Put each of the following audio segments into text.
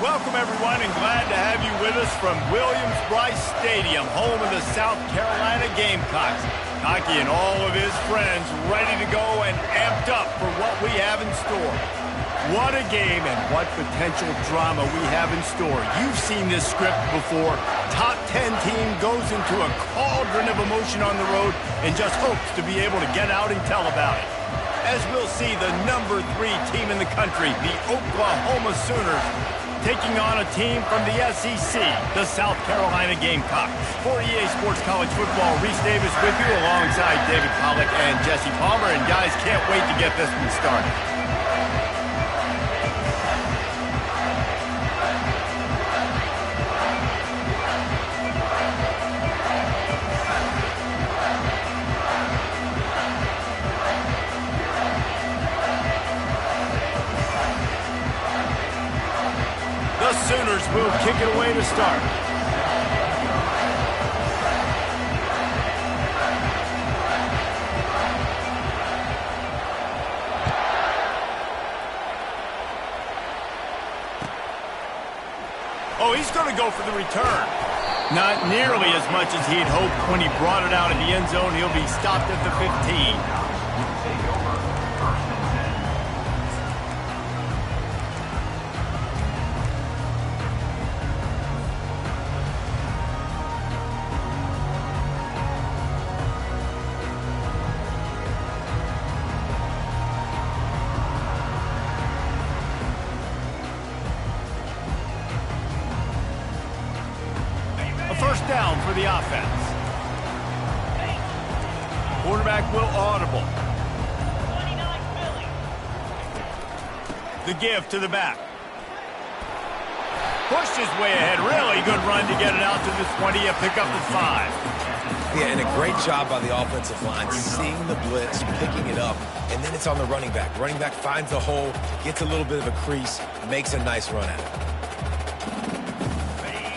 Welcome, everyone, and glad to have you with us from Williams-Brice Stadium, home of the South Carolina Gamecocks. Hockey and all of his friends ready to go and amped up for what we have in store. What a game and what potential drama we have in store. You've seen this script before. Top 10 team goes into a cauldron of emotion on the road and just hopes to be able to get out and tell about it. As we'll see, the #3 team in the country, the Oklahoma Sooners, taking on a team from the SEC, the South Carolina Gamecocks. For EA Sports College Football, Reese Davis with you alongside David Pollack and Jesse Palmer. And guys, can't wait to get this one started. The Sooners will kick it away to start. Oh, he's going to go for the return. Not nearly as much as he'd hoped when he brought it out of the end zone. He'll be stopped at the 15. First down for the offense. Quarterback will audible. The give to the back. Pushed his way ahead. Really good run to get it out to the 20. A pick up the 5. Yeah, and a great job by the offensive line, seeing the blitz, picking it up, and then it's on the running back. Running back finds the hole, gets a little bit of a crease, makes a nice run at it.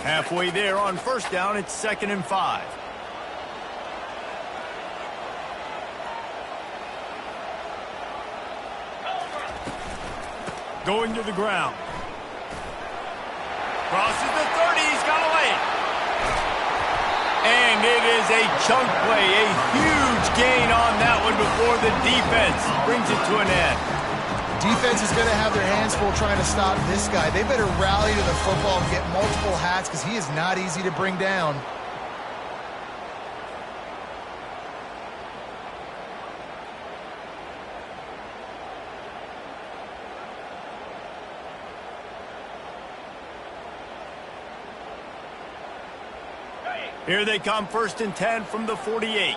Halfway there on first down, it's 2nd and 5. Going to the ground. Crosses the 30, he's got a lane. And it is a chunk play, a huge gain on that one before the defense brings it to an end. Defense is going to have their hands full trying to stop this guy. They better rally to the football and get multiple hats because he is not easy to bring down. Here they come, 1st and 10 from the 48.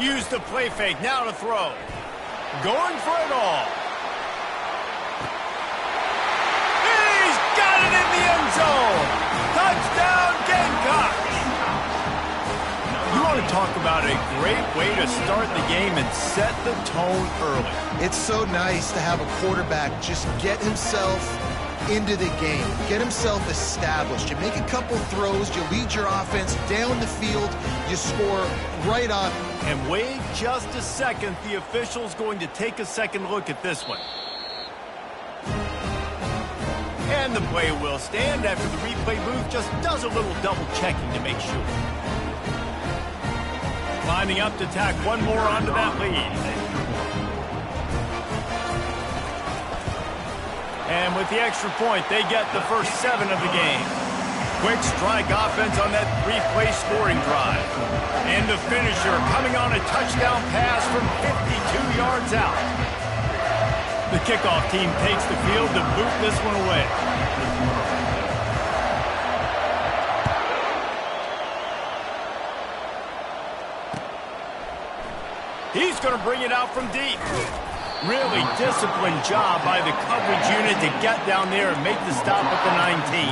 Use the play fake, now to throw. Going for it all. He's got it in the end zone. Touchdown, Gamecocks. You want to talk about a great way to start the game and set the tone early. It's so nice to have a quarterback just get himself into the game, get himself established. You make a couple throws, you lead your offense down the field, you score right on. And wait just a second, the official's going to take a second look at this one. And the play will stand after the replay booth just does a little double checking to make sure. Lining up to tack one more onto that lead. And with the extra point, they get the first 7 of the game. Quick strike offense on that 3-play scoring drive. And the finisher coming on a touchdown pass from 52 yards out. The kickoff team takes the field to boot this one away. He's going to bring it out from deep. Really disciplined job by the coverage unit to get down there and make the stop at the 19.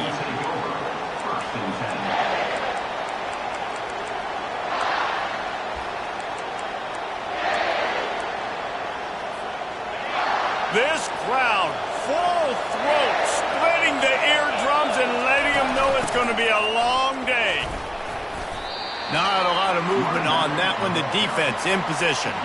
This crowd, full throat, splitting the eardrums and letting them know it's going to be a long day. Not a lot of movement on that one. The defense in position.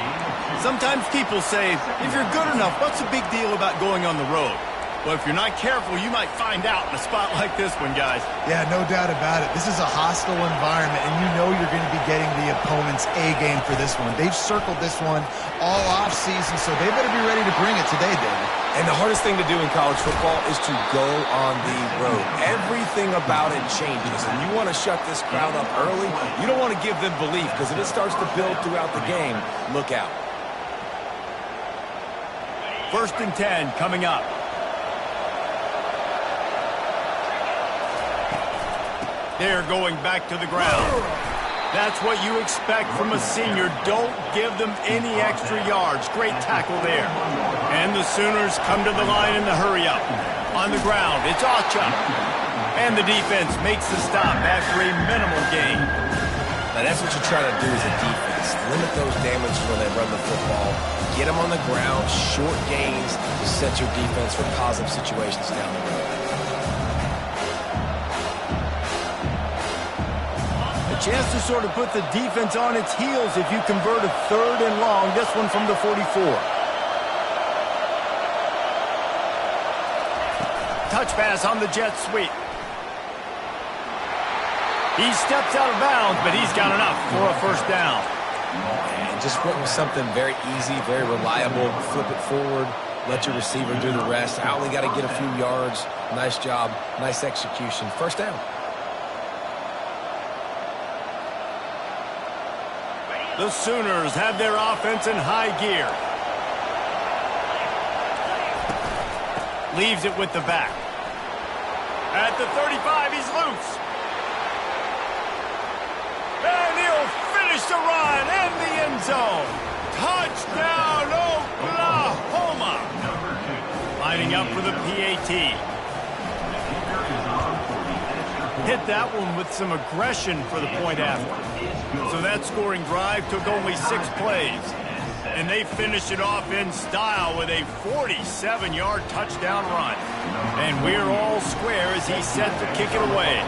Sometimes people say, if you're good enough, what's the big deal about going on the road? Well, if you're not careful, you might find out in a spot like this one, guys. Yeah, no doubt about it. This is a hostile environment, and you know you're going to be getting the opponent's A game for this one. They've circled this one all offseason, so they better be ready to bring it today, David. And the hardest thing to do in college football is to go on the road. Everything about it changes, and you want to shut this crowd up early. You don't want to give them belief, because if it starts to build throughout the game, look out. 1st and 10 coming up. They're going back to the ground. That's what you expect from a senior. Don't give them any extra yards. Great tackle there. And the Sooners come to the line in the hurry-up. On the ground, it's Ocha. And the defense makes the stop after a minimal gain. Now, that's what you try to do as a defense. Limit those damages when they run the football. Get them on the ground, short gains to set your defense for positive situations down the road. A chance to sort of put the defense on its heels if you convert a 3rd and long. This one from the 44. Touch pass on the jet sweep. He steps out of bounds, but he's got enough for a 1st down. And just went with something very easy, very reliable. Flip it forward, let your receiver do the rest. I only got to get a few yards. Nice job, nice execution. 1st down. The Sooners have their offense in high gear. Leaves it with the back. At the 35, he's loose. And he'll finish the run in the end zone. Touchdown, Oklahoma. Lining up for the PAT. Hit that one with some aggression for the point after. So that scoring drive took only 6 plays. And they finished it off in style with a 47-yard touchdown run. And we're all square as he's set to kick it away.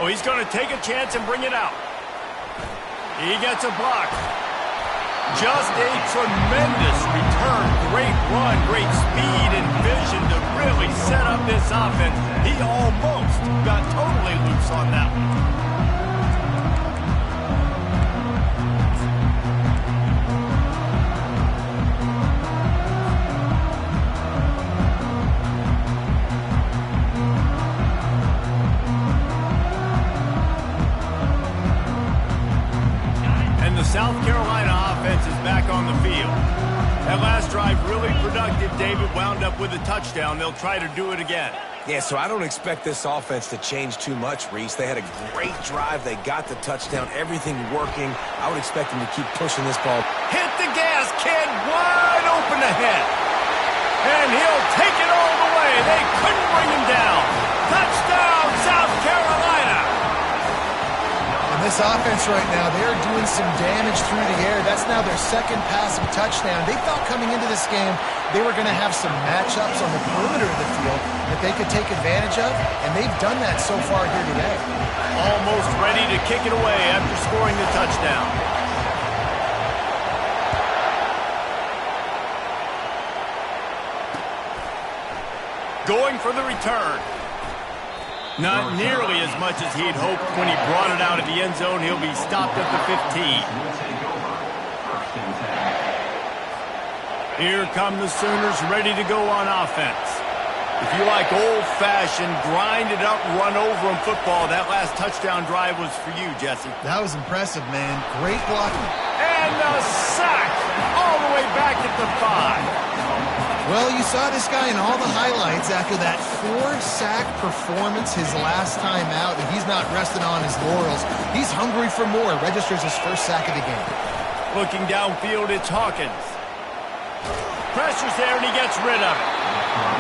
Oh, he's going to take a chance and bring it out. He gets a block. Just a tremendous return. Great run, great speed and vision to really set up this offense. He almost got totally loose on that one. last drive really productive. David wound up with a touchdown. They'll try to do it again. Yeah, so I don't expect this offense to change too much, Reese. They had a great drive. They got the touchdown. Everything working. I would expect them to keep pushing this ball. Hit the gas, kid. Wide open ahead. And he'll take it all the way. They couldn't bring him down. Touchdown, South Carolina. And this offense right now, they're doing some damage through the air. That's now their second passing touchdown. They thought coming into this game they were going to have some matchups on the perimeter of the field that they could take advantage of, and they've done that so far here today. Almost ready to kick it away after scoring the touchdown. Going for the return. Not nearly as much as he'd hoped when he brought it out of the end zone. He'll be stopped at the 15. Here come the Sooners ready to go on offense. If you like old-fashioned, grind-it-up, run-over-'em football, that last touchdown drive was for you, Jesse. That was impressive, man. Great blocking. And a sack all the way back at the 5. Well, you saw this guy in all the highlights after that 4-sack performance his last time out, and he's not resting on his laurels. He's hungry for more. Registers his first sack of the game. Looking downfield, it's Hawkins. Pressure's there, and he gets rid of it.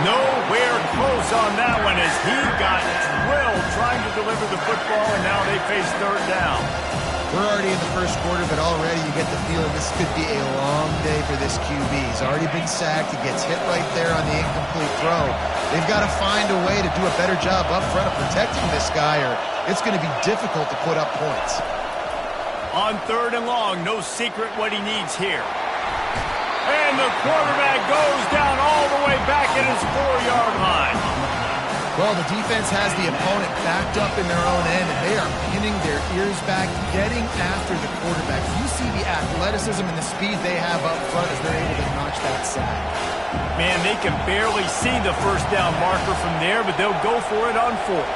Nowhere close on that one as he got drilled trying to deliver the football, and now they face third down. We're already in the first quarter, but already you get the feeling this could be a long day for this QB. He's already been sacked. He gets hit right there on the incomplete throw. They've got to find a way to do a better job up front of protecting this guy, or it's going to be difficult to put up points. On third and long, no secret what he needs here. And the quarterback goes down all the way back at his 4-yard line. Well, the defense has the opponent backed up in their own end, and they are pinning their ears back, getting after the quarterback. You see the athleticism and the speed they have up front as they're able to notch that sack. Man, they can barely see the first down marker from there, but they'll go for it on fourth.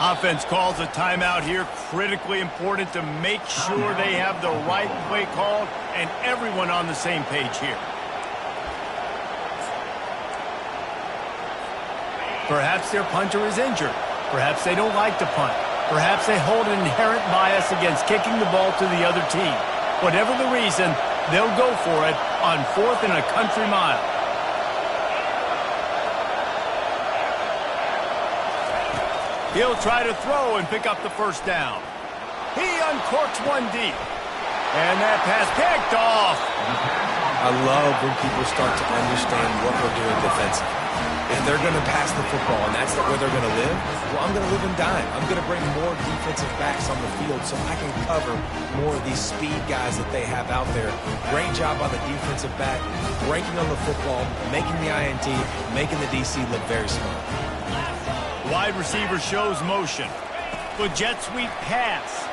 Offense calls a timeout here. Critically important to make sure they have the right play called and everyone on the same page here. Perhaps their punter is injured. Perhaps they don't like to punt. Perhaps they hold an inherent bias against kicking the ball to the other team. Whatever the reason, they'll go for it on fourth and a country mile. He'll try to throw and pick up the first down. He uncorks one deep. And that pass picked off. I love when people start to understand what we're doing defensively. If they're going to pass the football and that's where they're going to live, well, I'm going to live and dime. I'm going to bring more defensive backs on the field so I can cover more of these speed guys that they have out there. Great job by the defensive back, breaking on the football, making the INT, making the DC look very smart. Wide receiver shows motion. The jet sweep pass.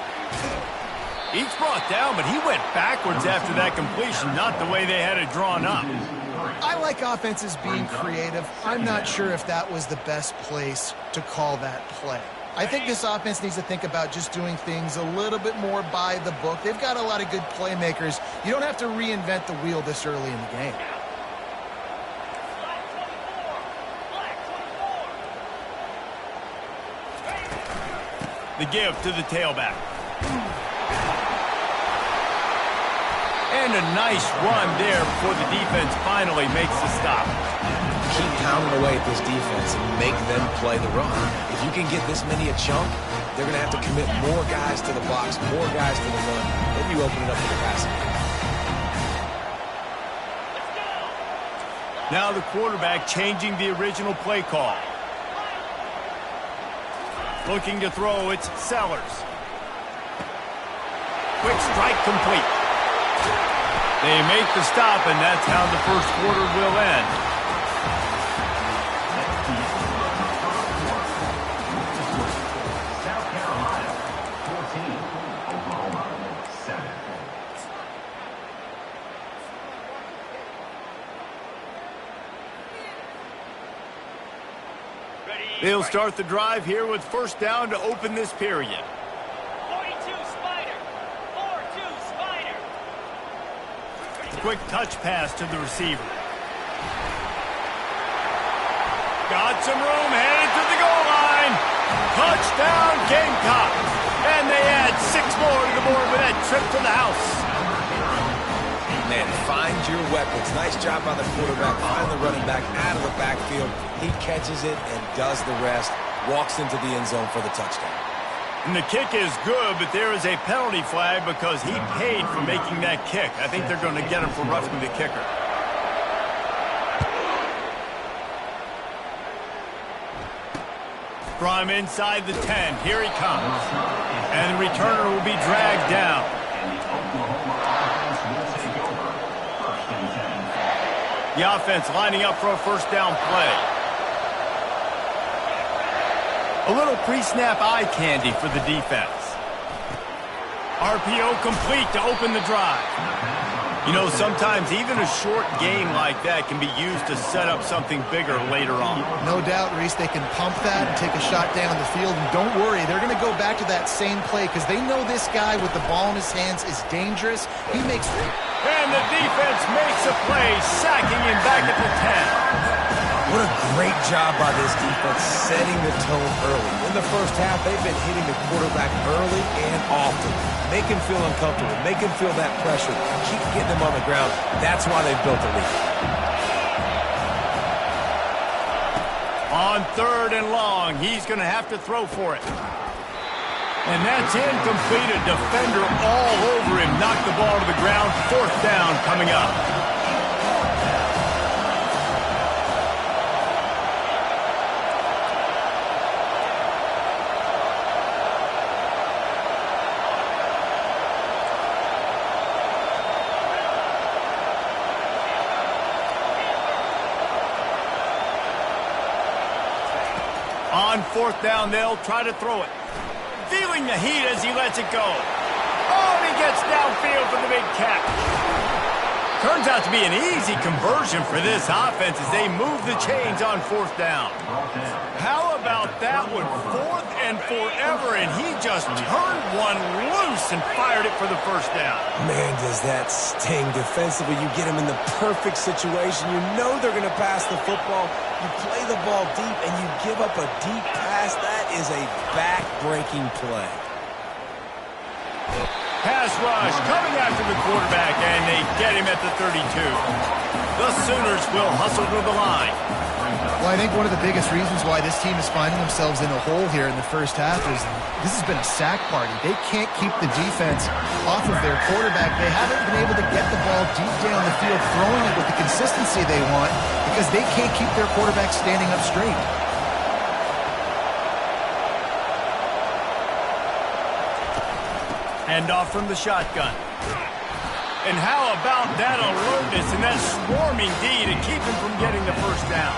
Each brought down, but he went backwards after that completion, not the way they had it drawn up. I like offenses being creative. I'm not sure if that was the best place to call that play. I think this offense needs to think about just doing things a little bit more by the book. They've got a lot of good playmakers. You don't have to reinvent the wheel this early in the game. The give to the tailback. And a nice run there before the defense finally makes the stop. Keep pounding away at this defense and make them play the run. If you can get this many a chunk, they're going to have to commit more guys to the box, more guys to the run. Then you open it up for the passing. Now the quarterback changing the original play call. Looking to throw, it's Sellers. Quick strike complete. They make the stop, and that's how the first quarter will end. They'll start the drive here with first down to open this period. 42 Spider. 4-2 Spider. Quick touch pass to the receiver. Got some room, headed to the goal line. Touchdown, Gamecocks. And they add 6 more to the board with that trip to the house. Man, find your weapons. Nice job by the quarterback. Find the running back out of the backfield. He catches it and does the rest. Walks into the end zone for the touchdown. And the kick is good, but there is a penalty flag because he paid for making that kick. I think they're going to get him for roughing the kicker. From inside the 10, here he comes. And the returner will be dragged down. The offense lining up for a first down play. A little pre-snap eye candy for the defense. RPO complete to open the drive. You know, sometimes even a short game like that can be used to set up something bigger later on. No doubt, Reese, they can pump that and take a shot down the field. And don't worry, they're going to go back to that same play because they know this guy with the ball in his hands is dangerous. He makes... And the defense makes a play, sacking him back at the 10. What a great job by this defense setting the tone early. In the first half, they've been hitting the quarterback early and often. Make him feel uncomfortable. Make him feel that pressure. Keep getting him on the ground. That's why they've built the lead. On 3rd and long, he's going to have to throw for it. And that's incomplete. A defender all over him. Knocked the ball to the ground. 4th down coming up. On 4th down, they'll try to throw it. Feeling the heat as he lets it go. Oh, and he gets downfield for the big catch. Turns out to be an easy conversion for this offense as they move the chains on 4th down. How about that one? 4th and forever, and he just turned one loose and fired it for the first down. Man, does that sting defensively. You get him in the perfect situation. You know they're going to pass the football. You play the ball deep, and you give up a deep pass. That is a back-breaking play. Pass rush coming after the quarterback, and they get him at the 32. The Sooners will hustle to the line. Well, I think one of the biggest reasons why this team is finding themselves in a hole here in the first half is this has been a sack party. They can't keep the defense off of their quarterback. They haven't been able to get the ball deep down the field, throwing it with the consistency they want because they can't keep their quarterback standing up straight. Handoff from the shotgun. And how about that alertness and that swarming D to keep him from getting the first down?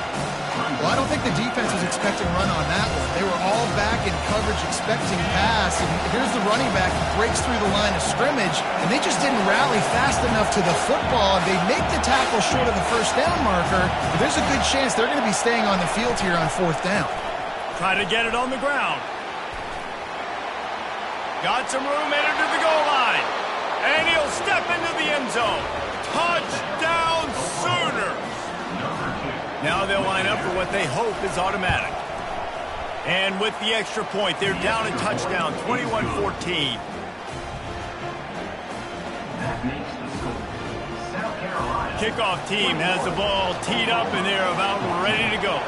Well, I don't think the defense was expecting a run on that one. They were all back in coverage expecting pass, and here's the running back who breaks through the line of scrimmage, and they just didn't rally fast enough to the football. They make the tackle short of the first down marker, but there's a good chance they're going to be staying on the field here on 4th down. Try to get it on the ground. Got some room, entered to the goal line. And he'll step into the end zone. Touchdown, Sooners! Now they'll line up for what they hope is automatic. And with the extra point, they're down a touchdown, 21-14. Kickoff team has the ball teed up, and they're about ready to go.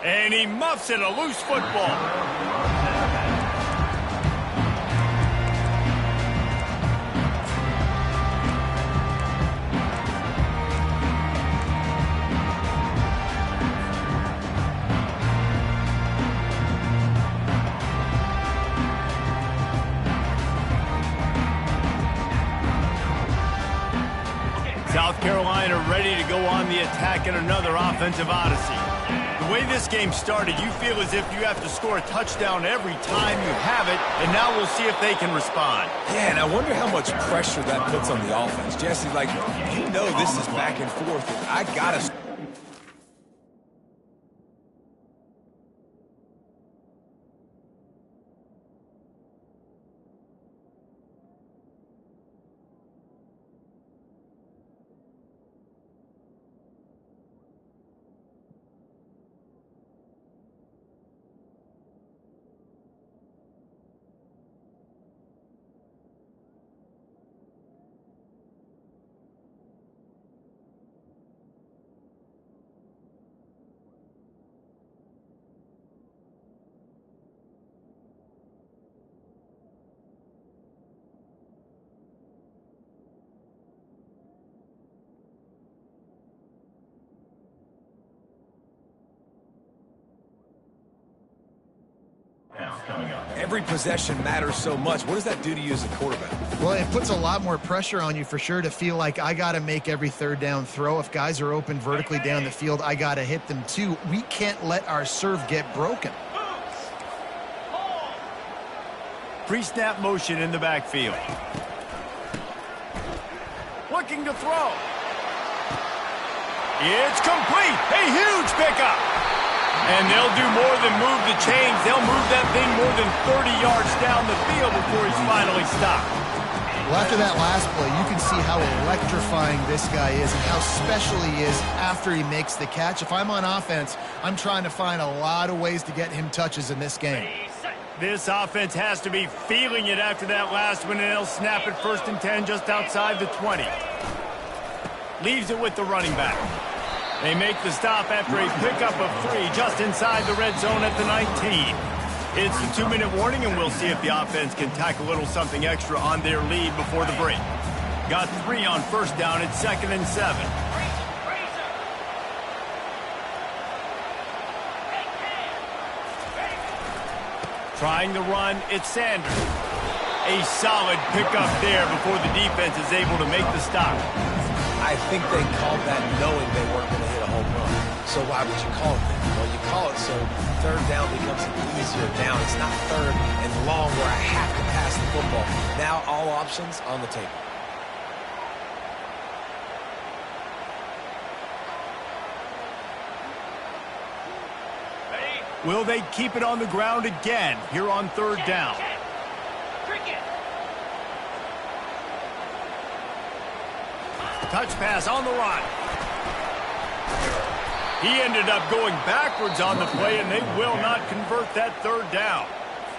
And he muffs it, a loose football. South Carolina ready to go on the attack in another offensive odyssey. The way this game started, you feel as if you have to score a touchdown every time you have it, and now we'll see if they can respond. Yeah, and I wonder how much pressure that puts on the offense. Jesse, like, you know this is back and forth, and I got to... Every possession matters so much. What does that do to you as a quarterback? Well, it puts a lot more pressure on you for sure to feel like I got to make every third down throw. If guys are open vertically down the field, I got to hit them too. We can't let our serve get broken. Pre-snap motion in the backfield. Looking to throw. It's complete. A huge pickup. And they'll do more than move the chains. They'll move that thing more than 30 yards down the field before he's finally stopped. Well, after that last play, you can see how electrifying this guy is and how special he is after he makes the catch. If I'm on offense, I'm trying to find a lot of ways to get him touches in this game. This offense has to be feeling it after that last one, and they'll snap it 1st and 10 just outside the 20. Leaves it with the running back. They make the stop after a pickup of 3 just inside the red zone at the 19. It's the 2-minute warning, and we'll see if the offense can tack a little something extra on their lead before the break. Got 3 on 1st down at 2nd and 7. Trying to run, it's Sanders. A solid pickup there before the defense is able to make the stop. I think they called that knowing they weren't going to hit a home run. So why would you call it that? Well, you call it so third down becomes an easier down. It's not third and long where I have to pass the football. Now all options on the table. Will they keep it on the ground again here on 3rd down? Touch pass on the run. He ended up going backwards on the play, and they will not convert that 3rd down.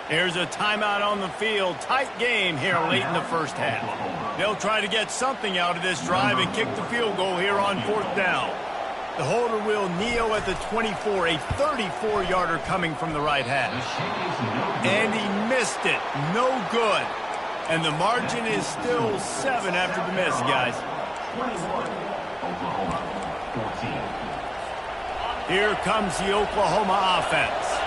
There's a timeout on the field. Tight game here late in the 1st half. They'll try to get something out of this drive and kick the field goal here on 4th down. The holder will kneel at the 24, a 34-yarder coming from the right hash. And he missed it. No good. And the margin is still 7 after the miss, guys. 21, Oklahoma, 14. Here comes the Oklahoma offense.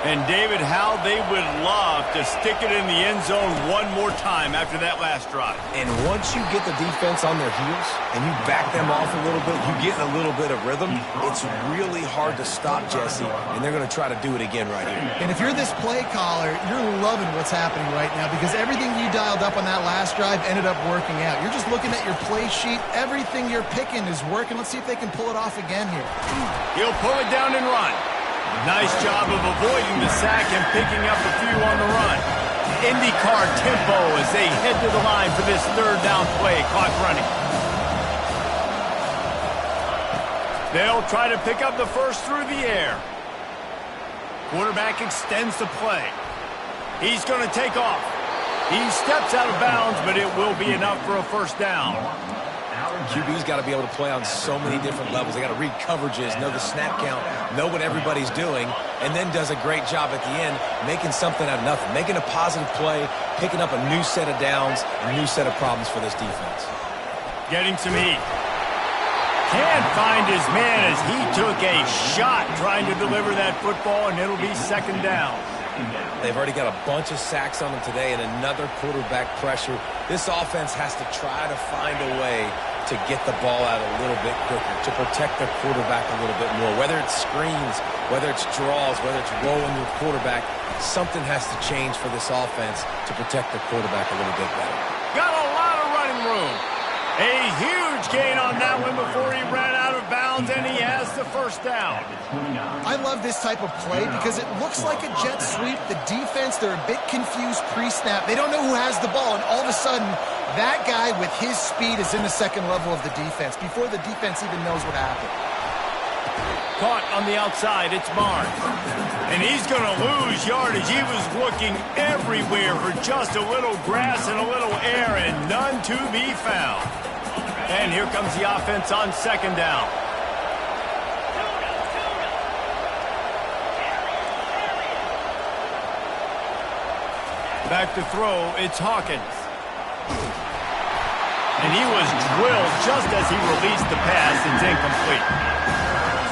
And David, how they would love to stick it in the end zone one more time after that last drive. And once you get the defense on their heels and you back them off a little bit, you get a little bit of rhythm, it's really hard to stop, Jesse, and they're going to try to do it again right here. And if you're this play caller, you're loving what's happening right now because everything you dialed up on that last drive ended up working out. You're just looking at your play sheet. Everything you're picking is working. Let's see if they can pull it off again here. He'll pull it down and run. Nice job of avoiding the sack and picking up a few on the run. IndyCar tempo as they head to the line for this 3rd down play. Clock running. They'll try to pick up the 1st through the air. Quarterback extends the play. He's going to take off. He steps out of bounds, but it will be enough for a 1st down. QB's got to be able to play on so many different levels. They got to read coverages, know the snap count, know what everybody's doing, and then does a great job at the end making something out of nothing, making a positive play, picking up a new set of downs, a new set of problems for this defense. Getting some heat. Can't find his man as he took a shot trying to deliver that football, and it'll be 2nd down. They've already got a bunch of sacks on them today and another quarterback pressure. This offense has to try to find a way to get the ball out a little bit quicker, to protect their quarterback a little bit more. Whether it's screens, whether it's draws, whether it's rolling your quarterback, something has to change for this offense to protect the quarterback a little bit better. Got a lot of running room. A huge gain on that one before he ran out of bounds, and he has the first down. I love this type of play because it looks like a jet sweep. The defense, they're a bit confused pre-snap. They don't know who has the ball, and all of a sudden, that guy with his speed is in the second level of the defense before the defense even knows what happened. Caught on the outside, it's Barnes. And he's going to lose yardage. He was looking everywhere for just a little grass and a little air, and none to be found. And here comes the offense on second down. Back to throw, it's Hawkins. And he was drilled just as he released the pass. It's incomplete.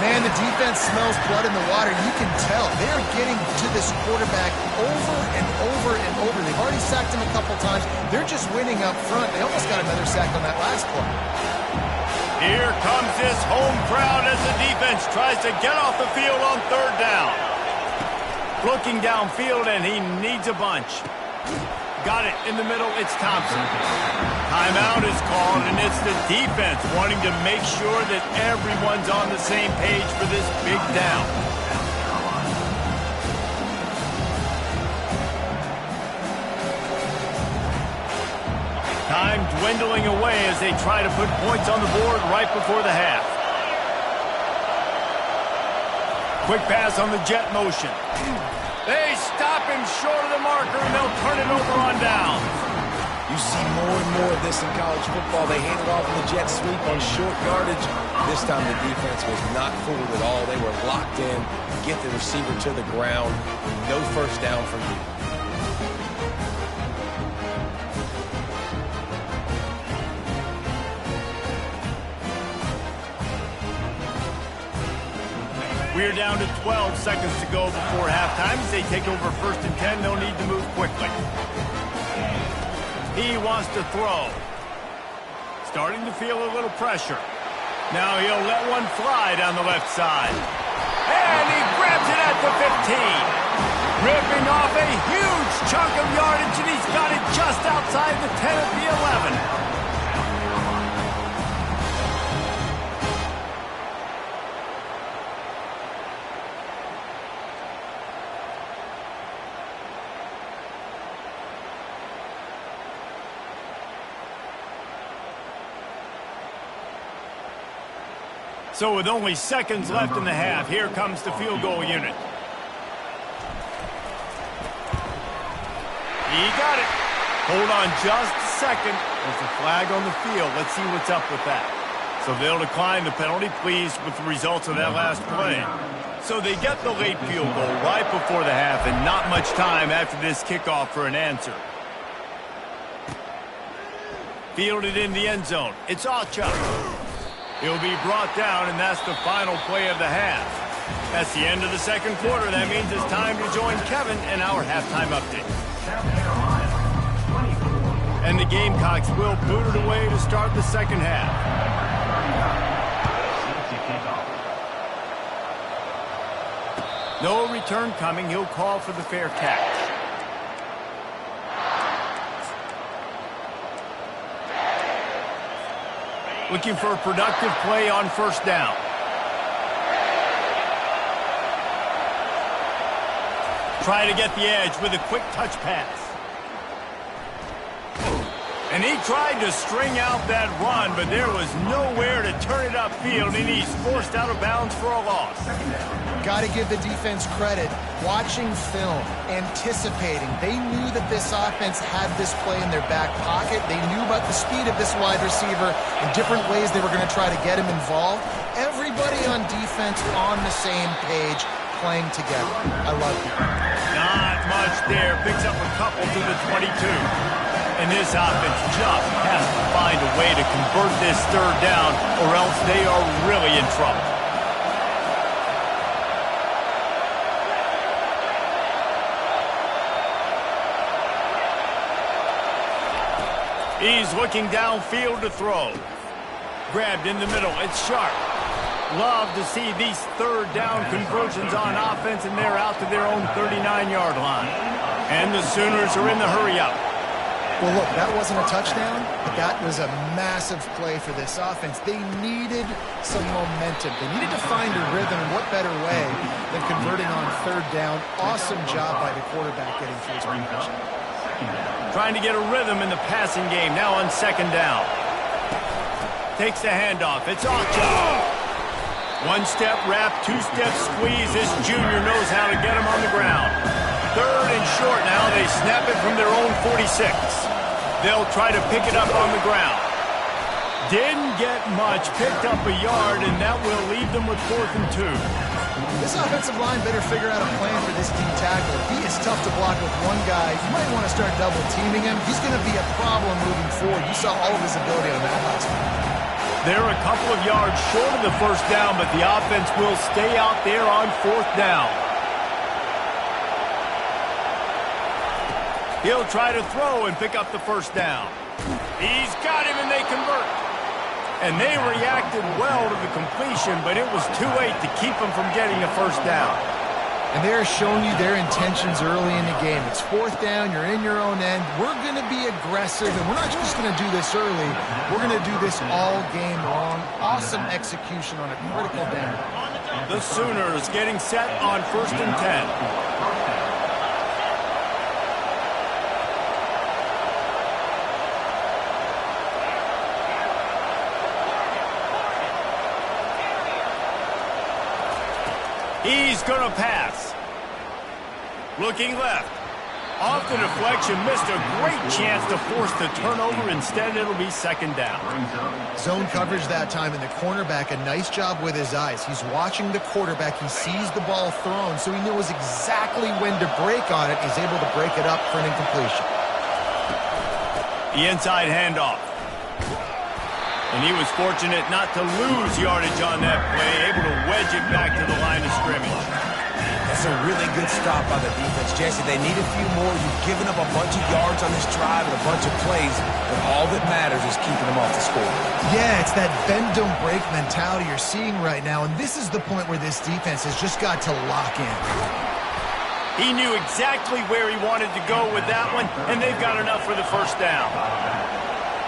Man, the defense smells blood in the water. You can tell. They're getting to this quarterback over and over and over. They've already sacked him a couple times. They're just winning up front. They almost got another sack on that last play. Here comes this home crowd as the defense tries to get off the field on third down. Looking downfield, and he needs a bunch. Got it in the middle. It's Thompson. Timeout is called, and it's the defense wanting to make sure that everyone's on the same page for this big down. Time dwindling away as they try to put points on the board right before the half. Quick pass on the jet motion. They stop him short of the marker, and they'll turn it over on down. You see more and more of this in college football. They hand it off in the jet sweep on short yardage. This time the defense was not fooled at all. They were locked in, get the receiver to the ground. No first down for you. We're down to 12 seconds to go before halftime. As they take over first and 10, they'll need to move quickly. He wants to throw. Starting to feel a little pressure. Now he'll let one fly down the left side. And he grabs it at the 15. Ripping off a huge chunk of yardage, and he's got it just outside the 10 at the 11. So with only seconds left in the half, here comes the field goal unit. He got it. Hold on just a second. There's a flag on the field. Let's see what's up with that. So they'll decline the penalty, pleased with the results of that last play. So they get the late field goal right before the half, and not much time after this kickoff for an answer. Fielded in the end zone. It's Alchuk. He'll be brought down, and that's the final play of the half. That's the end of the second quarter. That means it's time to join Kevin in our halftime update. And the Gamecocks will boot it away to start the second half. No return coming. He'll call for the fair catch. Looking for a productive play on first down. Try to get the edge with a quick touch pass. And he tried to string out that run, but there was nowhere to turn it upfield, and he's forced out of bounds for a loss. Got to give the defense credit. Watching film, anticipating. They knew that this offense had this play in their back pocket. They knew about the speed of this wide receiver and different ways they were going to try to get him involved. Everybody on defense on the same page, playing together. I love it. Not much there. Picks up a couple to the 22. And this offense just has to find a way to convert this third down, or else they are really in trouble. He's looking downfield to throw. Grabbed in the middle. It's sharp. Love to see these third down conversions on offense, and they're out to their own 39-yard line. And the Sooners are in the hurry-up. Well, look, that wasn't a touchdown, but that was a massive play for this offense. They needed some momentum. They needed to find a rhythm, and what better way than converting on third down. Awesome job by the quarterback getting through his reads. Trying to get a rhythm in the passing game, now on second down. Takes the handoff. It's off. One-step wrap, two-step squeeze. This junior knows how to get him on the ground. Third and short now. They snap it from their own 46. They'll try to pick it up on the ground. Didn't get much. Picked up a yard, and that will leave them with 4th and 2. This offensive line better figure out a plan for this D tackle. He is tough to block with one guy. You might want to start double-teaming him. He's going to be a problem moving forward. You saw all of his ability on that last one. They're a couple of yards short of the first down, but the offense will stay out there on 4th down. He'll try to throw and pick up the first down. He's got him, and they convert. And they reacted well to the completion, but it was too late to keep them from getting a first down. And they're showing you their intentions early in the game. It's 4th down. You're in your own end. We're going to be aggressive, and we're not just going to do this early. We're going to do this all game long. Awesome execution on a critical down. The Sooners getting set on 1st and 10. He's going to pass. Looking left. Off the deflection, missed a great chance to force the turnover. Instead, it'll be second down. Zone coverage that time, and the cornerback, a nice job with his eyes. He's watching the quarterback. He sees the ball thrown, so he knows exactly when to break on it. He's able to break it up for an incompletion. The inside handoff. And he was fortunate not to lose yardage on that play, able to wedge it back to the line of scrimmage. That's a really good stop by the defense, Jesse. They need a few more. You've given up a bunch of yards on this drive and a bunch of plays, but all that matters is keeping them off the score. Yeah, it's that bend, don't break mentality you're seeing right now, and this is the point where this defense has just got to lock in. He knew exactly where he wanted to go with that one, and they've got enough for the first down.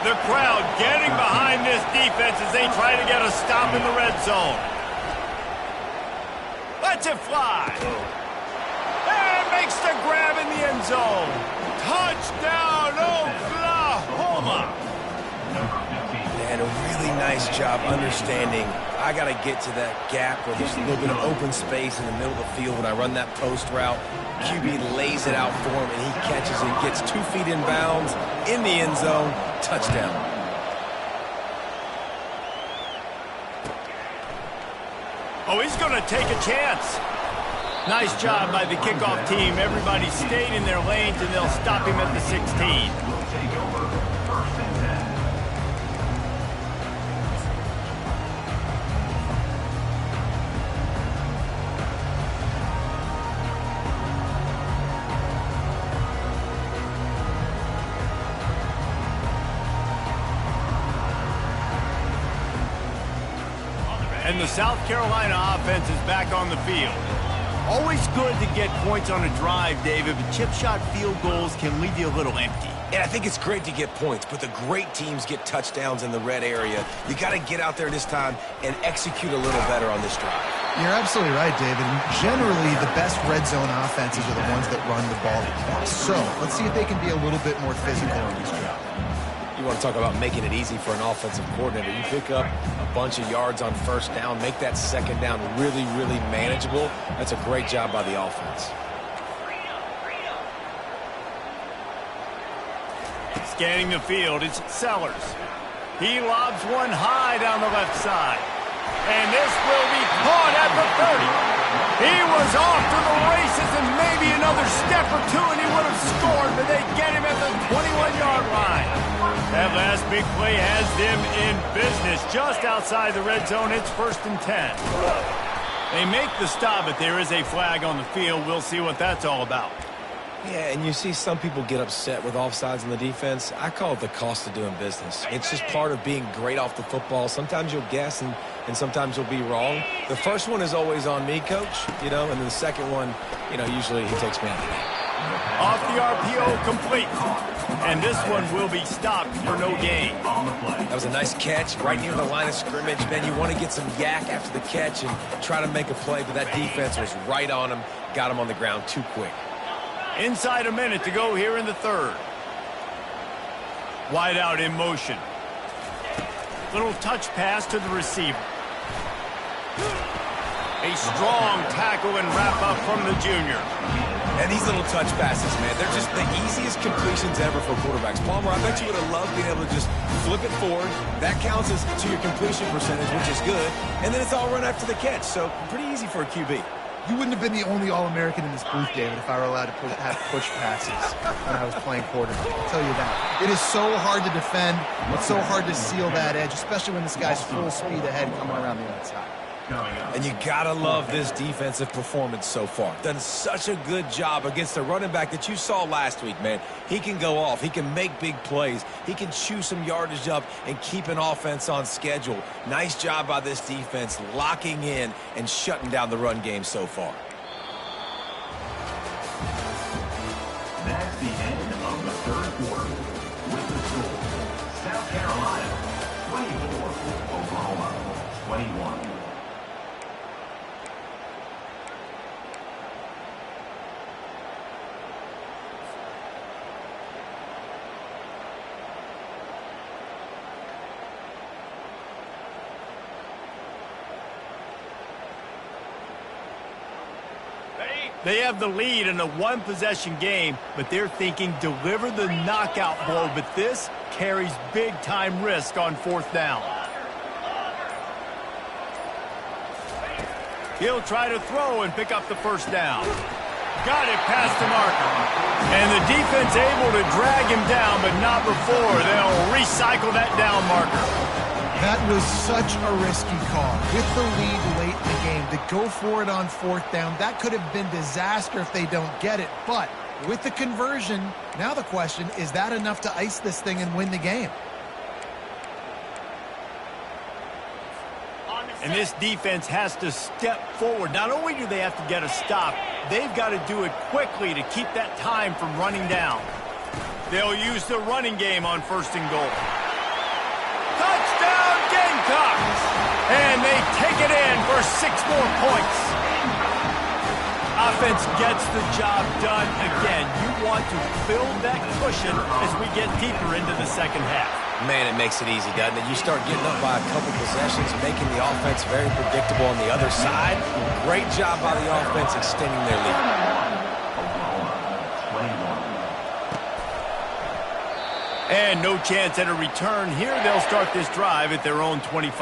The crowd getting behind this defense as they try to get a stop in the red zone. Lets it fly. And makes the grab in the end zone. Touchdown, Oklahoma. And a really nice job understanding I got to get to that gap where there's a little bit of open space in the middle of the field when I run that post route. QB lays it out for him, and he catches it, gets 2 feet in bounds, in the end zone, touchdown. Oh, he's going to take a chance. Nice job by the kickoff team. Everybody stayed in their lanes, and they'll stop him at the 16. Will take over 1st and 10. And the South Carolina offense is back on the field. Always good to get points on a drive, David, but chip shot field goals can leave you a little empty. And I think it's great to get points, but the great teams get touchdowns in the red area. You got to get out there this time and execute a little better on this drive. You're absolutely right, David. And generally, the best red zone offenses are the ones that run the ball the best. So let's see if they can be a little bit more physical on this drive. You want to talk about making it easy for an offensive coordinator. You pick up a bunch of yards on first down, make that second down really, really manageable. That's a great job by the offense. Scanning the field, it's Sellers. He lobs one high down the left side. And this will be caught at the 30. He was off to the races, and maybe another step or two, and he would have scored, but they get him at the 21-yard line. That last big play has them in business just outside the red zone. It's 1st and 10. They make the stop, but there is a flag on the field. We'll see what that's all about. Yeah, and you see some people get upset with offsides in the defense. I call it the cost of doing business. It's just part of being great off the football. Sometimes you'll guess and sometimes you'll be wrong. The first one is always on me, Coach, and then the second one, usually he takes me out of the game. Off the RPO, complete. And this one will be stopped for no gain. That was a nice catch right near the line of scrimmage. Man, you want to get some yak after the catch and try to make a play, but that defense was right on him, got him on the ground too quick. Inside a minute to go here in the third. Wide out in motion. Little touch pass to the receiver. A strong tackle and wrap up from the junior. And these little touch passes, man, they're just the easiest completions ever for quarterbacks. Palmer, I bet you would have loved being able to just flip it forward. That counts as to your completion percentage, which is good. And then it's all run after the catch, so pretty easy for a QB. You wouldn't have been the only All-American in this booth, David, if I were allowed to have push passes when I was playing quarterback. I'll tell you that. It is so hard to defend. It's so hard to seal that edge, especially when this guy's full speed ahead coming around the outside. And you gotta love this defensive performance so far. Done such a good job against the running back that you saw last week, man. He can go off. He can make big plays. He can chew some yardage up and keep an offense on schedule. Nice job by this defense locking in and shutting down the run game so far. That's the end of the third quarter. With the score, South Carolina 24, Oklahoma 21. They have the lead in a one-possession game, but they're thinking deliver the knockout blow, but this carries big-time risk on fourth down. He'll try to throw and pick up the first down. Got it past the marker. And the defense able to drag him down, but not before. They'll recycle that down marker. That was such a risky call. With the lead late in the game, to go for it on fourth down, that could have been disaster if they don't get it. But with the conversion, now the question, is that enough to ice this thing and win the game? And this defense has to step forward. Not only do they have to get a stop, they've got to do it quickly to keep that time from running down. They'll use the running game on first and goal. Touchdown Gamecocks! And they take it in for 6 more points. Offense gets the job done again. You want to build that cushion as we get deeper into the second half. Man, it makes it easy, doesn't it? You start getting up by a couple possessions, making the offense very predictable on the other side. Great job by the offense extending their lead. And no chance at a return here. They'll start this drive at their own 25.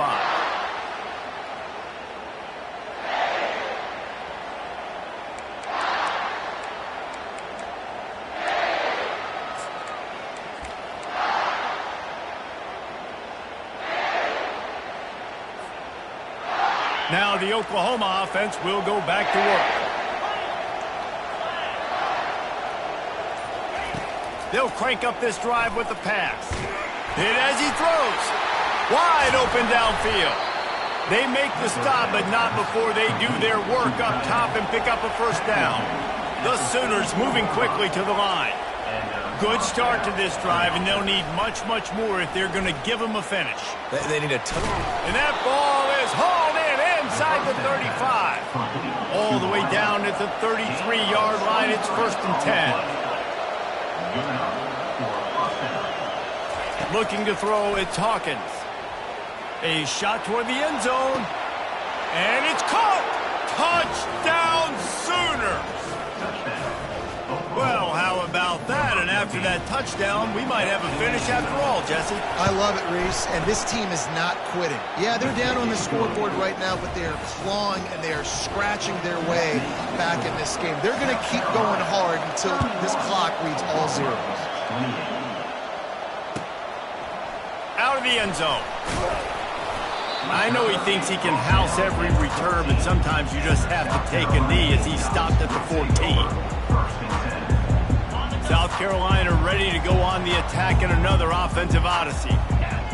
Now the Oklahoma offense will go back to work. They'll crank up this drive with the pass. Hit as he throws. Wide open downfield. They make the stop, but not before they do their work up top and pick up a first down. The Sooners moving quickly to the line. Good start to this drive, and they'll need much, much more if they're going to give them a finish. They need a ton. And that ball is hauled in inside the 35. All the way down at the 33-yard line. It's 1st and 10. Looking to throw, it's Hawkins. A shot toward the end zone. And it's caught! Touchdown Sooners! Well, how about that? And after that touchdown, we might have a finish after all, Jesse. I love it, Reese, and this team is not quitting. Yeah, they're down on the scoreboard right now, but they are clawing and they are scratching their way back in this game. They're going to keep going hard until this clock reads all zeros. Out of the end zone. I know he thinks he can house every return, but sometimes you just have to take a knee as he stopped at the 14. South Carolina ready to go on the attack in another offensive odyssey.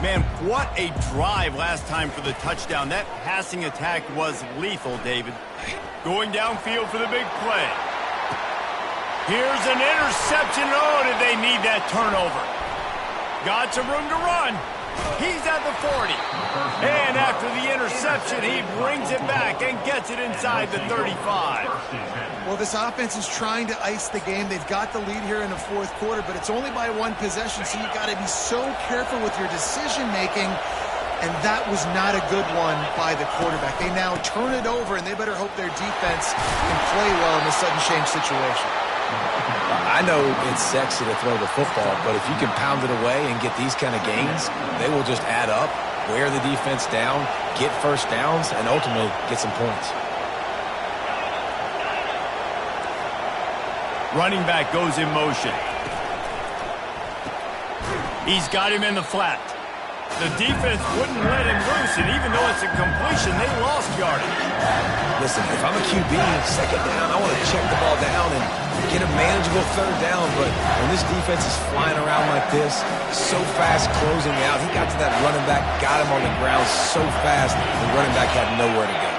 Man, what a drive last time for the touchdown. That passing attack was lethal, David. Going downfield for the big play. Here's an interception. Oh, did they need that turnover? Got some room to run. He's at the 40. And after the interception, he brings it back and gets it inside the 35. Well, this offense is trying to ice the game. They've got the lead here in the fourth quarter, but it's only by one possession, so you've got to be so careful with your decision-making, and that was not a good one by the quarterback. They now turn it over, and they better hope their defense can play well in this sudden change situation. I know it's sexy to throw the football, but if you can pound it away and get these kind of gains, they will just add up, wear the defense down, get first downs, and ultimately get some points. Running back goes in motion. He's got him in the flat. The defense wouldn't let him loose, and even though it's a completion, they lost yardage. Listen, if I'm a QB, second down, I want to check the ball down and get a manageable third down, but when this defense is flying around like this, so fast closing out, he got to that running back, got him on the ground so fast, the running back had nowhere to go.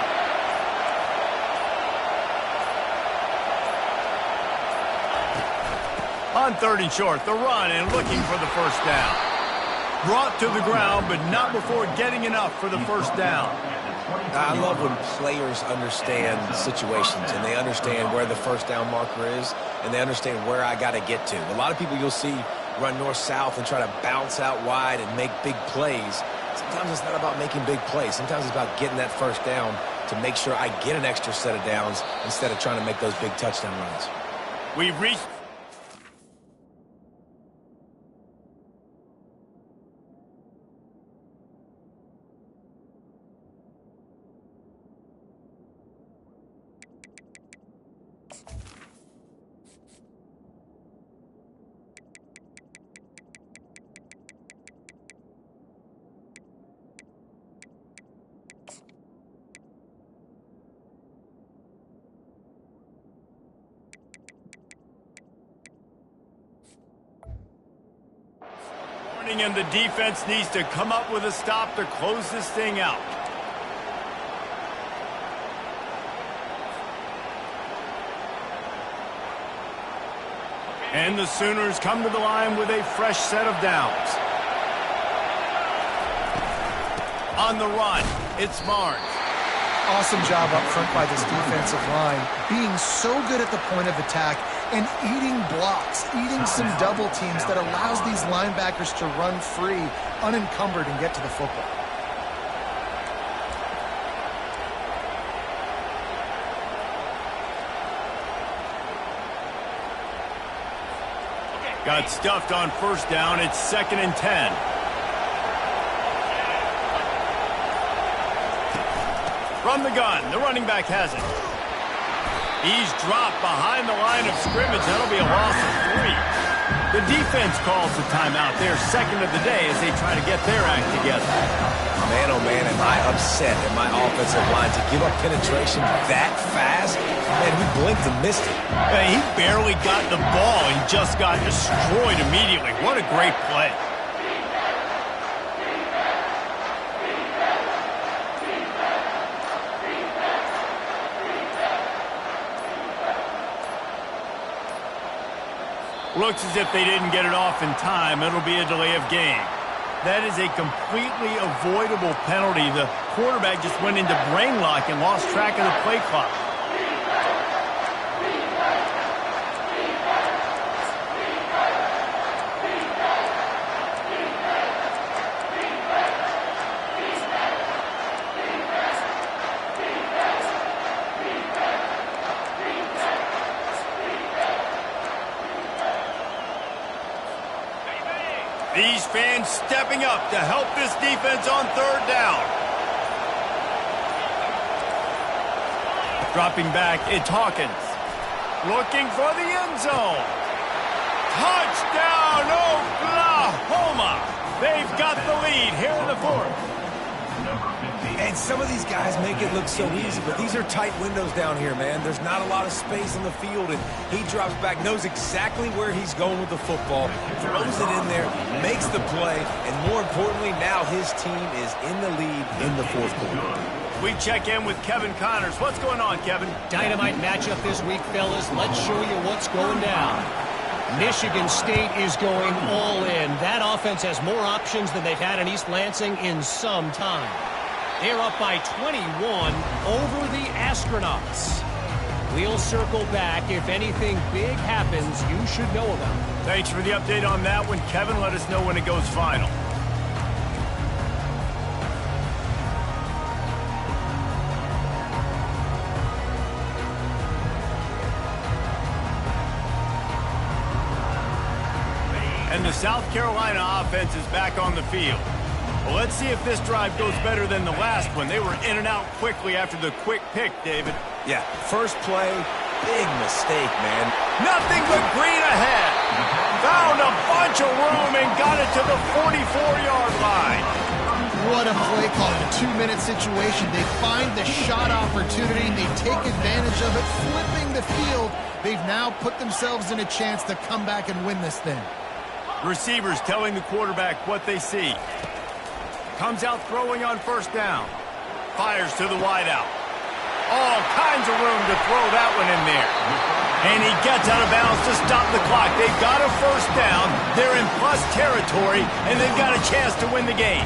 On 3rd and short, the run and looking for the first down. Brought to the ground, but not before getting enough for the first down. I love when players understand situations and they understand where the first down marker is and they understand where I got to get to. A lot of people you'll see run north-south and try to bounce out wide and make big plays. Sometimes it's not about making big plays. Sometimes it's about getting that first down to make sure I get an extra set of downs instead of trying to make those big touchdown runs. We've reached... and the defense needs to come up with a stop to close this thing out. And the Sooners come to the line with a fresh set of downs. On the run, it's Barnes. Awesome job up front by this defensive line, being so good at the point of attack and eating blocks, eating some double teams that allows these linebackers to run free, unencumbered, and get to the football. Got stuffed on first down. It's 2nd and 10. From the gun, the running back has it. He's dropped behind the line of scrimmage. That'll be a loss of 3. The defense calls the timeout. They're second of the day as they try to get their act together. Man, oh man, am I upset at my offensive line to give up penetration that fast? Man, we blinked and missed it. He barely got the ball and just got destroyed immediately. What a great play. Looks as if they didn't get it off in time. It'll be a delay of game. That is a completely avoidable penalty. The quarterback just went into brain lock and lost track of the play clock. These fans stepping up to help this defense on 3rd down. Dropping back, it's Hawkins. Looking for the end zone. Touchdown, Oklahoma! They've got the lead here in the 4th. And And some of these guys make it look so easy, but these are tight windows down here, man. There's not a lot of space on the field, and he drops back, knows exactly where he's going with the football, throws it in there, makes the play, and more importantly, now his team is in the lead in the fourth quarter. We check in with Kevin Connors. What's going on, Kevin? Dynamite matchup this week, fellas. Let's show you what's going down. Michigan State is going all in. That offense has more options than they've had in East Lansing in some time. They're up by 21 over the Astronauts. We'll circle back. If anything big happens, you should know about it. Thanks for the update on that one, Kevin. Let us know when it goes final. And the South Carolina offense is back on the field. Well, let's see if this drive goes better than the last one. They were in and out quickly after the quick pick, David. Yeah, first play, big mistake, man. Nothing but green ahead. Found a bunch of room and got it to the 44-yard line. What a play call in a 2-minute situation. They find the shot opportunity. They take advantage of it, flipping the field. They've now put themselves in a chance to come back and win this thing. Receivers telling the quarterback what they see. Comes out throwing on first down. Fires to the wideout. All kinds of room to throw that one in there. And he gets out of bounds to stop the clock. They've got a first down. They're in plus territory, and they've got a chance to win the game.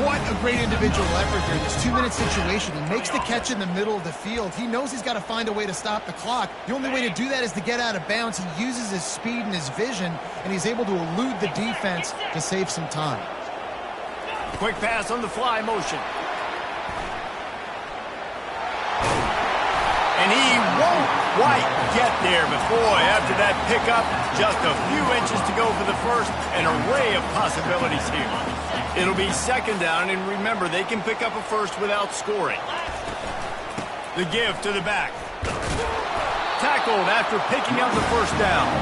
What a great individual effort here. This 2-minute situation. He makes the catch in the middle of the field. He knows he's got to find a way to stop the clock. The only way to do that is to get out of bounds. He uses his speed and his vision, and he's able to elude the defense to save some time. Quick pass on the fly motion. And he won't quite get there, but boy, after that pickup, just a few inches to go for the first. An array of possibilities here. It'll be second down, and remember, they can pick up a first without scoring. The give to the back. Tackled after picking up the first down.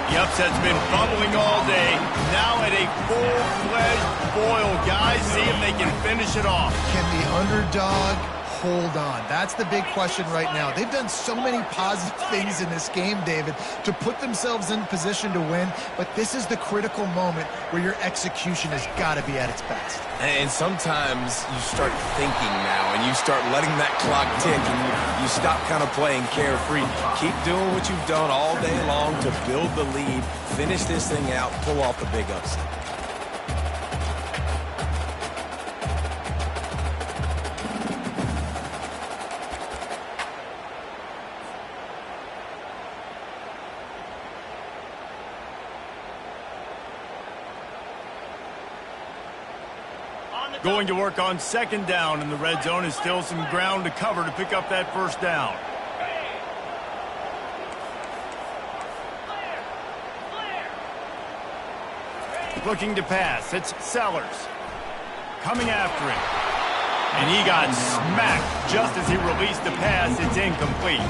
The upset's been bubbling all day. Now at a full-fledged boil, guys. See if they can finish it off. Can the underdog hold on? That's the big question right now. They've done so many positive things in this game, David, to put themselves in position to win, but this is the critical moment where your execution has got to be at its best. And sometimes you start thinking now, and you start letting that clock tick, and you stop kind of playing carefree. Keep doing what you've done all day long to build the lead, finish this thing out, pull off the big upset. Going to work on second down in the red zone, and still some ground to cover to pick up that first down. Looking to pass. It's Sellers. Coming after him. And he got smacked just as he released the pass. It's incomplete.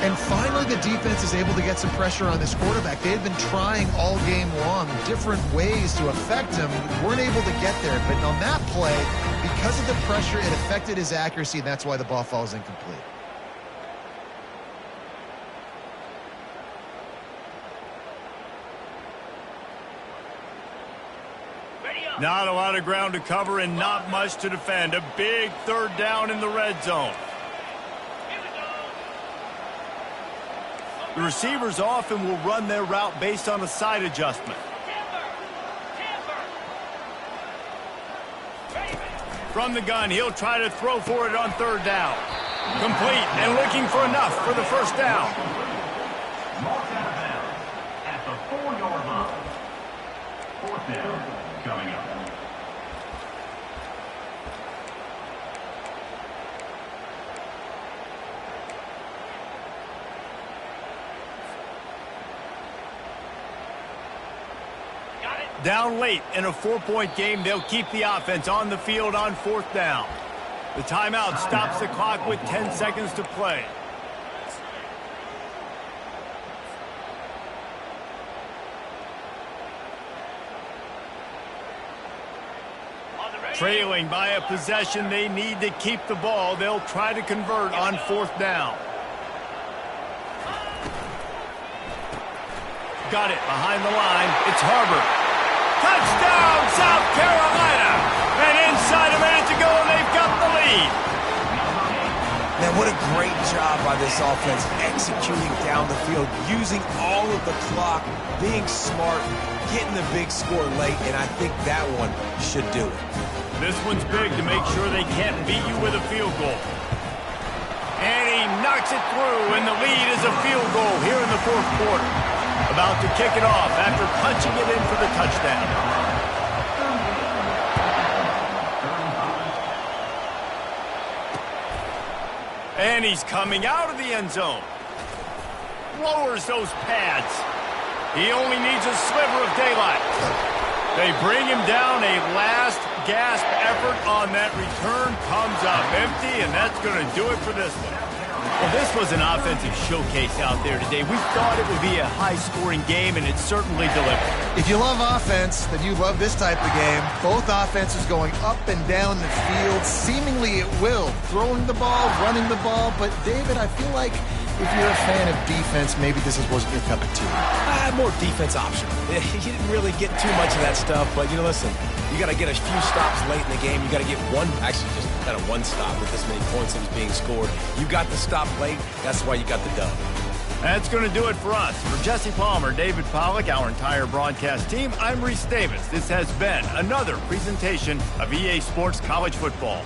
And finally, the defense is able to get some pressure on this quarterback. They had been trying all game long different ways to affect him. Weren't able to get there. But on that play, because of the pressure, it affected his accuracy, and that's why the ball falls incomplete. Not a lot of ground to cover and not much to defend. A big third down in the red zone. The receivers often will run their route based on a side adjustment. From the gun, he'll try to throw for it on third down. Complete and looking for enough for the first down. Marked out of bounds at the 4-yard line. Fourth down coming up. Down late in a 4-point game, they'll keep the offense on the field on fourth down. The timeout stops the clock with 10 seconds to play. Trailing by a possession, they need to keep the ball. They'll try to convert on 4th down. Got it behind the line. It's Harvard. Touchdown, South Carolina! And inside a minute to go, and they've got the lead. Man, what a great job by this offense executing down the field, using all of the clock, being smart, getting the big score late, and I think that one should do it. This one's big to make sure they can't beat you with a field goal. And he knocks it through, and the lead is a field goal here in the 4th quarter. About to kick it off after punching it in for the touchdown. And he's coming out of the end zone. Lowers those pads. He only needs a sliver of daylight. They bring him down. A last gasp effort on that return comes up empty, and that's going to do it for this one. Well, this was an offensive showcase out there today. We thought it would be a high-scoring game, and it certainly delivered. If you love offense, then you love this type of game. Both offenses going up and down the field, seemingly at will. Throwing the ball, running the ball. But, David, I feel like if you're a fan of defense, maybe this wasn't your cup of tea. More defense option. He didn't really get too much of that stuff, but, listen, you got to get a few stops late in the game. You got to get one stop with this many points that was being scored. You got the stop late. That's why you got the dub. That's going to do it for us. For Jesse Palmer, David Pollack, our entire broadcast team, I'm Reese Davis. This has been another presentation of EA Sports College Football.